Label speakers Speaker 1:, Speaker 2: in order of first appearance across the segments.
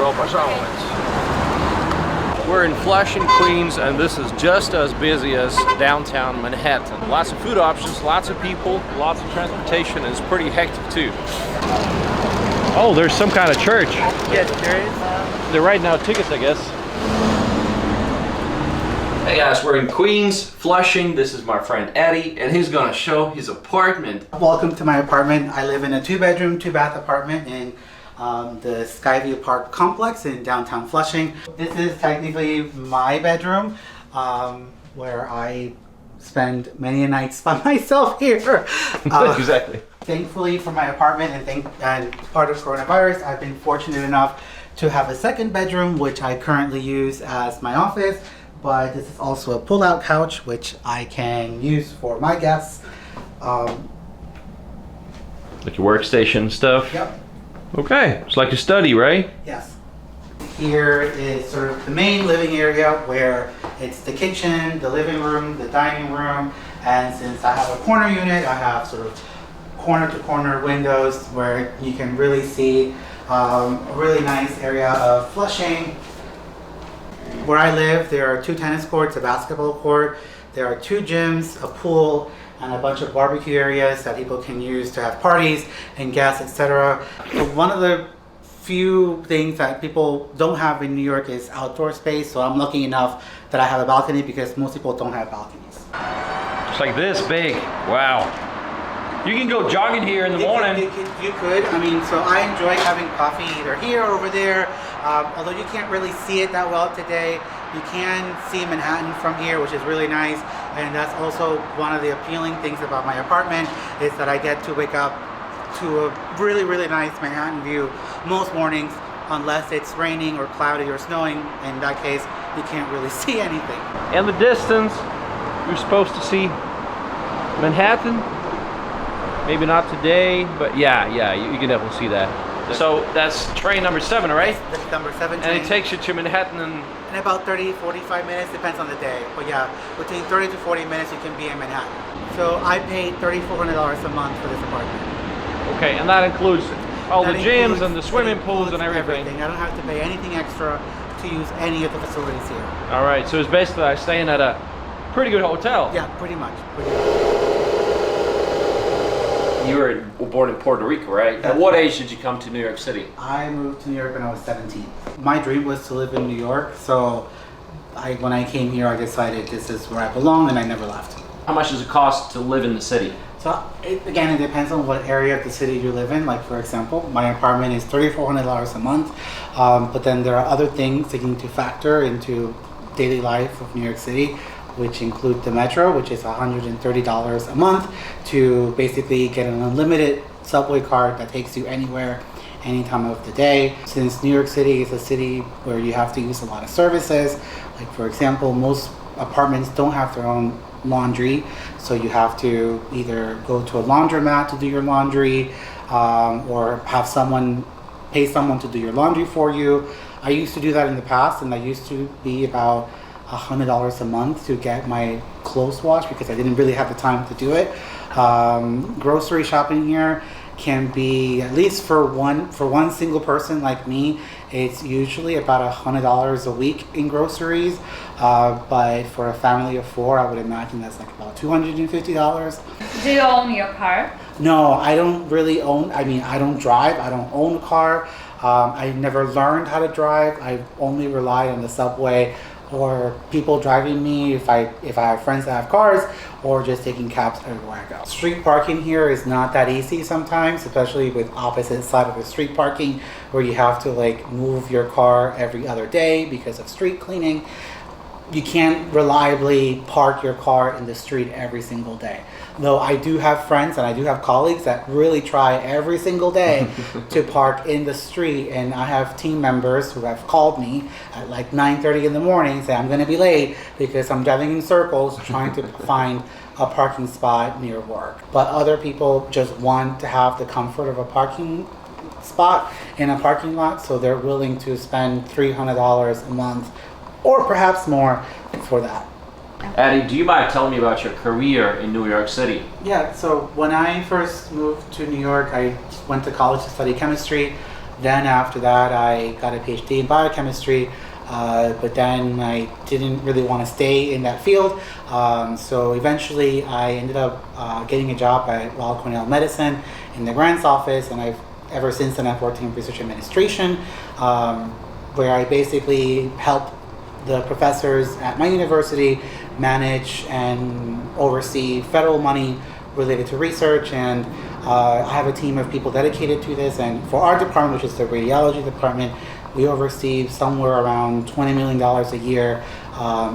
Speaker 1: Добро пожаловать! We're in Flushing, Queens, and this is just as busy as downtown Manhattan. Lots of food options, lots of people, lots of transportation, and it's pretty hectic too. Oh, there's some kind of church.
Speaker 2: Yes, there is.
Speaker 1: They're writing out tickets, I guess. Hey guys, we're in Queens, Flushing. This is my friend Addy, and he's gonna show his apartment.
Speaker 2: Welcome to my apartment. I live in a 2-bedroom, 2-bath apartment in the Skyview Park complex in downtown Flushing. This is technically my bedroom, where I spend many nights by myself here.
Speaker 1: Exactly.
Speaker 2: Thankfully for my apartment and part of coronavirus, I've been fortunate enough to have a second bedroom, which I currently use as my office. But this is also a pull-out couch, which I can use for my guests.
Speaker 1: Like your workstation stuff?
Speaker 2: Yep.
Speaker 1: Okay, it's like a study, right?
Speaker 2: Yes. Here is sort of the main living area where it's the kitchen, the living room, the dining room, and since I have a corner unit, I have sort of corner-to-corner windows where you can really see a really nice area of Flushing. Where I live, there are 2 tennis courts, a basketball court, there are 2 gyms, a pool, and a bunch of barbecue areas that people can use to have parties and guests, etc. One of the few things that people don't have in New York is outdoor space, so I'm lucky enough that I have a balcony because most people don't have balconies.
Speaker 1: It's like this big. Wow. You can go jogging here in the morning.
Speaker 2: You could. I mean, so I enjoy having coffee either here or over there. Although you can't really see it that well today, you can see Manhattan from here, which is really nice. And that's also one of the appealing things about my apartment is that I get to wake up to a really, really nice Manhattan view most mornings, unless it's raining or cloudy or snowing. In that case, you can't really see anything.
Speaker 1: In the distance, you're supposed to see Manhattan. Maybe not today, but yeah, you can definitely see that. So that's train number 7, right?
Speaker 2: That's number 7 train.
Speaker 1: And it takes you to Manhattan in
Speaker 2: about 30, 45 minutes, depends on the day. But yeah, between 30 to 40 minutes you can be in Manhattan. So I paid $3,400 a month for this apartment.
Speaker 1: Okay, and that includes all the gyms and the swimming pools and everything.
Speaker 2: I don't have to pay anything extra to use any of the facilities here.
Speaker 1: All right, so it's basically like staying at a pretty good hotel.
Speaker 2: Yeah, pretty much.
Speaker 1: You were born in Puerto Rico, right? At what age did you come to New York City?
Speaker 2: I moved to New York when I was 17. My dream was to live in New York, so when I came here, I decided this is where I belong, and I never left.
Speaker 1: How much does it cost to live in the city?
Speaker 2: So again, it depends on what area of the city you live in. Like for example, my apartment is $3,400 a month, but then there are other things that you need to factor into daily life of New York City, which include the metro, which is $130 a month to basically get an unlimited subway card that takes you anywhere, any time of the day. Since New York City is a city where you have to use a lot of services, like for example, most apartments don't have their own laundry, so you have to either go to a laundromat to do your laundry, or have pay someone to do your laundry for you. I used to do that in the past, and that used to be about $100 a month to get my clothes washed because I didn't really have the time to do it. Grocery shopping here can be, at least for one single person like me, it's usually about $100 a week in groceries. But for a family of 4, I would imagine that's like about $250.
Speaker 3: Do you own your car?
Speaker 2: No, I don't really own. I mean, I don't drive. I don't own a car. I never learned how to drive. I only relied on the subway or people driving me if I have friends that have cars, or just taking cabs everywhere I go. Street parking here is not that easy sometimes, especially with opposite side of the street parking where you have to like move your car every other day because of street cleaning. You can't reliably park your car in the street every single day. Though I do have friends and I do have colleagues that really try every single day to park in the street, and I have team members who have called me at like 9:30 in the morning saying I'm going to be late because I'm driving in circles trying to find a parking spot near work. But other people just want to have the comfort of a parking spot in a parking lot, so they're willing to spend $300 a month or perhaps more for that.
Speaker 1: Addy, do you mind telling me about your career in New York City?
Speaker 2: Yeah, so when I first moved to New York, I went to college to study chemistry. Then after that, I got a PhD in biochemistry, but then I didn't really want to stay in that field. So eventually I ended up getting a job at Weill Cornell Medicine in the grants office, and ever since then I've worked in research administration, where I basically help the professors at my university manage and oversee federal money related to research, and I have a team of people dedicated to this. And for our department, which is the radiology department, we oversee somewhere around $20 million a year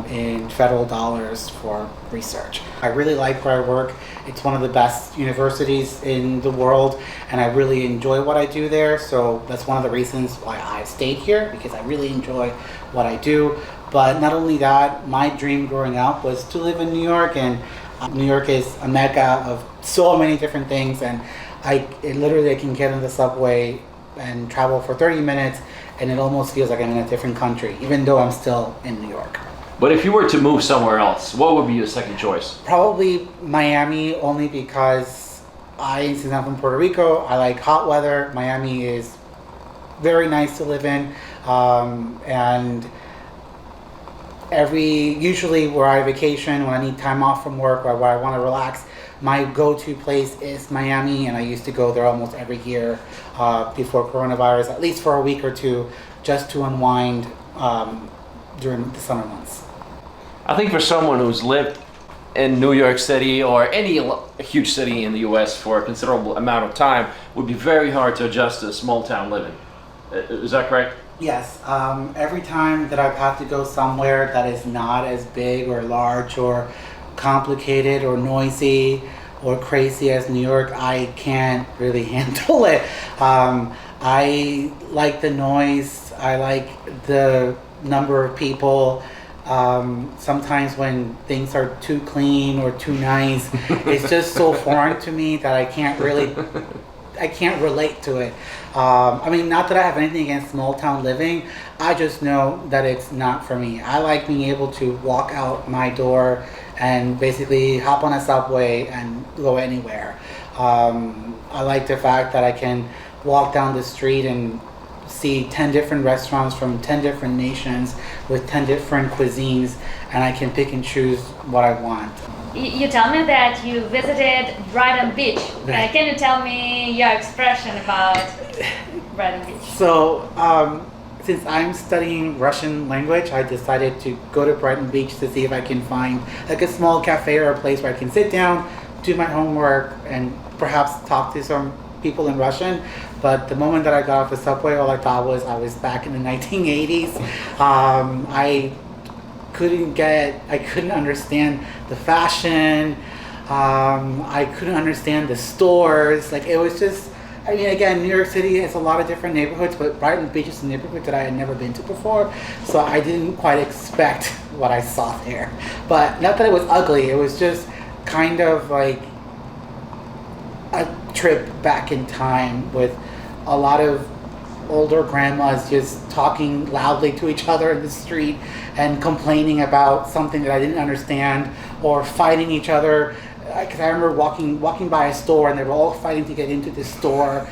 Speaker 2: in federal dollars for research. I really like where I work. It's one of the best universities in the world, and I really enjoy what I do there. So that's one of the reasons why I stayed here, because I really enjoy what I do. But not only that, my dream growing up was to live in New York, and New York is a mecca of so many different things, and I can get on the subway and travel for 30 minutes, and it almost feels like I'm in a different country, even though I'm still in New York.
Speaker 1: But if you were to move somewhere else, what would be your second choice?
Speaker 2: Probably Miami, only because since I'm from Puerto Rico, I like hot weather. Miami is very nice to live in, and usually where I vacation, when I need time off from work or where I want to relax, my go-to place is Miami, and I used to go there almost every year before coronavirus, at least for a week or two, just to unwind during the summer months.
Speaker 1: I think for someone who's lived in New York City or any huge city in the US for a considerable amount of time, it would be very hard to adjust to small town living. Is that correct?
Speaker 2: Yes. Every time that I've had to go somewhere that is not as big or large or complicated or noisy or crazy as New York, I can't really handle it. I like the noise. I like the number of people. Sometimes when things are too clean or too nice, it's just so foreign to me that I can't relate to it. I mean, not that I have anything against small town living, I just know that it's not for me. I like being able to walk out my door and basically hop on a subway and go anywhere. I like the fact that I can walk down the street and see 10 different restaurants from 10 different nations with 10 different cuisines, and I can pick and choose what I want.
Speaker 3: You tell me that you visited Brighton Beach.
Speaker 2: Right.
Speaker 3: Can you tell me your expression about Brighton Beach?
Speaker 2: So, since I'm studying Russian language, I decided to go to Brighton Beach to see if I can find like a small cafe or a place where I can sit down, do my homework, and perhaps talk to some people in Russian. But the moment that I got off the subway, all I thought was I was back in the 1980s. I couldn't understand the fashion. I couldn't understand the stores. Like, it was just, I mean, again, New York City has a lot of different neighborhoods, but Brighton Beach is a neighborhood that I had never been to before. So I didn't quite expect what I saw there. But not that it was ugly, it was just kind of like a trip back in time with a lot of older grandmas just talking loudly to each other in the street and complaining about something that I didn't understand, or fighting each other. Because I remember walking by a store and they were all fighting to get into this store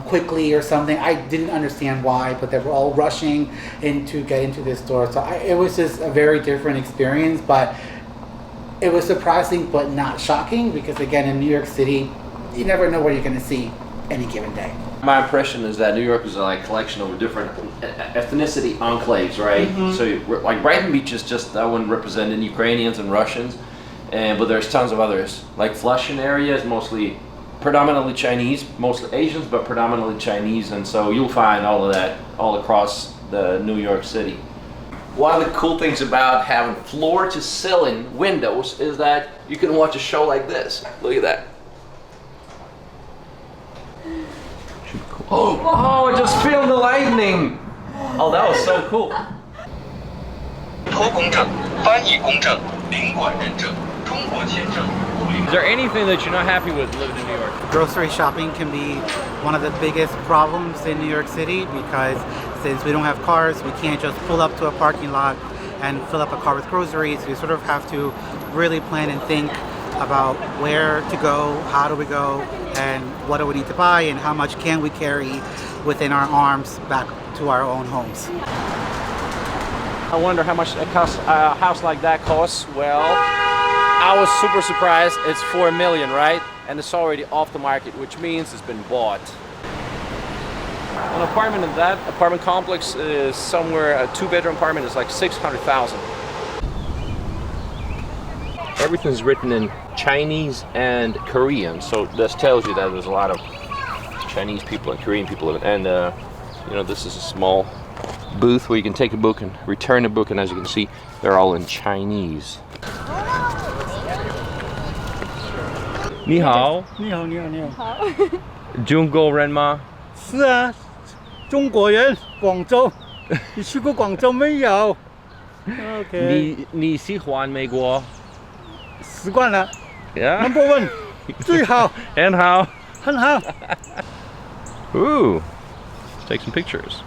Speaker 2: quickly or something. I didn't understand why, but they were all rushing to get into this store. So it was just a very different experience, but it was surprising but not shocking, because again, in New York City, you never know what you're going to see any given day.
Speaker 1: My impression is that New York is a collection of different ethnicity enclaves, right?
Speaker 2: Mm-hmm.
Speaker 1: So like Brighton Beach is just that one representing Ukrainians and Russians, but there's tons of others. Like Flushing area is mostly predominantly Chinese, mostly Asians, but predominantly Chinese, and so you'll find all of that all across the New York City. One of the cool things about having floor-to-ceiling windows is that you can watch a show like this. Look at that. Oh, I just filmed the lightning! Oh, that was so cool.
Speaker 4: 托公证、翻译公证、领馆认证、中国签证。
Speaker 1: Is there anything that you're not happy with living in New York?
Speaker 2: Grocery shopping can be one of the biggest problems in New York City, because since we don't have cars, we can't just pull up to a parking lot and fill up a car with groceries. We sort of have to really plan and think about where to go, how do we go, and what do we need to buy, and how much can we carry. within our arms back to our own homes.
Speaker 1: I wonder how much a house like that costs. Well, I was super surprised. It's 4 million, right? And it's already off the market, which means it's been bought. An apartment in that apartment complex is somewhere, a 2-bedroom apartment is like 600,000. Everything's written in Chinese and Korean, so this tells you that there's a lot of Chinese people and Korean people living. And you know, this is a small booth where you can take a book and return a book, and as you can see, they're all in Chinese. 你好，
Speaker 5: 你好，你好，你好。
Speaker 1: 中国人吗？
Speaker 5: 是啊，中国人，广州。你去过广州没有 ？OK。
Speaker 1: 你喜欢美国？
Speaker 5: 习惯了。
Speaker 1: Yeah.
Speaker 5: Number one， 最好。
Speaker 1: 很好。
Speaker 5: 很好。
Speaker 1: Ooh, let's take some pictures.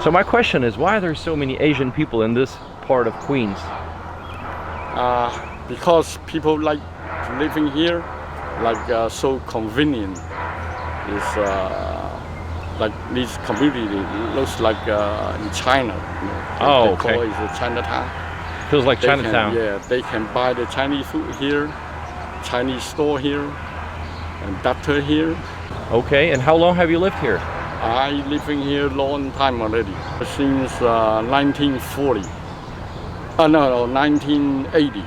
Speaker 1: So my question is, why are there so many Asian people in this part of Queens?
Speaker 6: Because people like living here, like so convenient. It's like this community looks like in China. You know,
Speaker 1: Oh,
Speaker 6: they call
Speaker 1: okay.
Speaker 6: it the Chinatown.
Speaker 1: Feels like
Speaker 6: They
Speaker 1: Chinatown.
Speaker 6: Yeah, they can buy the Chinese food here, Chinese store here, and doctor here.
Speaker 1: Okay, and how long have you lived here?
Speaker 6: I living here long time already, since 1940. No, 1980.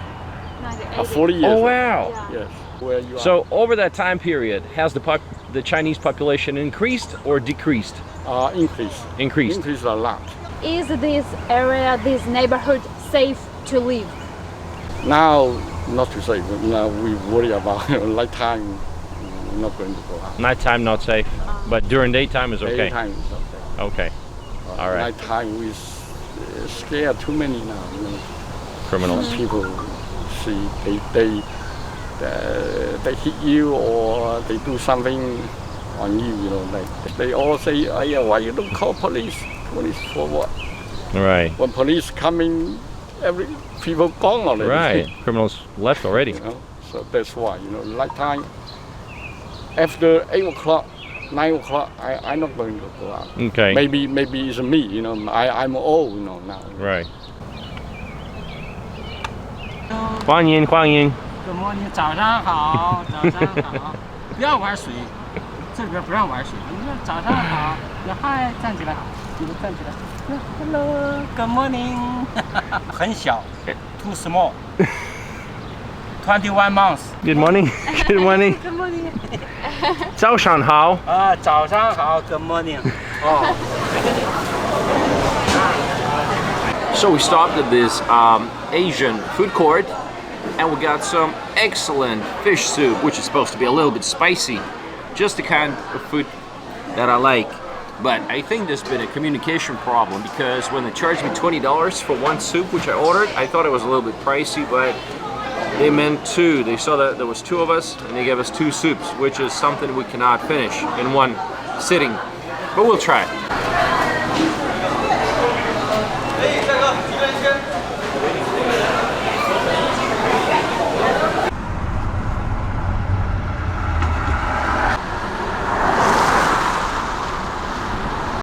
Speaker 6: 40 years.
Speaker 1: Oh wow!
Speaker 6: Yes. Where you are.
Speaker 1: So over that time period, has the Chinese population increased or decreased?
Speaker 6: Increase.
Speaker 1: Increased.
Speaker 6: Increase a lot.
Speaker 7: Is this area, this neighborhood safe to live?
Speaker 6: Now, not to say, but now we worry about nighttime. We're not going to go out.
Speaker 1: Nighttime not safe, but during daytime is okay.
Speaker 6: Daytime is okay.
Speaker 1: Okay, all right.
Speaker 6: Nighttime we scared too many now. You know.
Speaker 1: Criminals.
Speaker 6: People see they hit you or they do something on you. You know, like they all say, "Oh yeah, why you don't call police? Police for what?"
Speaker 1: Right.
Speaker 6: When police coming, every people gone already.
Speaker 1: Right. Criminals left already.
Speaker 6: You know, so that's why, you know, nighttime, after 8 o'clock, 9 o'clock, I'm not going to go out.
Speaker 1: Okay.
Speaker 6: Maybe it's me, you know, I'm old, you know, now.
Speaker 1: Right. 欢迎欢迎。
Speaker 5: Good morning， 早上好，早上好。不要玩水，这边不让玩水。你说早上好，你嗨，站起来，你们站起来。Hello，Good morning 。很小 ，too small。21 months。
Speaker 1: Good morning. Good morning.
Speaker 7: Good morning.
Speaker 1: 早上好。
Speaker 5: 早上好 ，Good morning。哦。
Speaker 1: So we stopped at this Asian food court and we got some excellent fish soup, which is supposed to be a little bit spicy. Just the kind of food that I like. But I think there's been a communication problem because when they charged me $20 for one soup, which I ordered, I thought it was a little bit pricey, but they meant two. They saw that there was two of us and they gave us two soups, which is something we cannot finish in one sitting. But we'll try.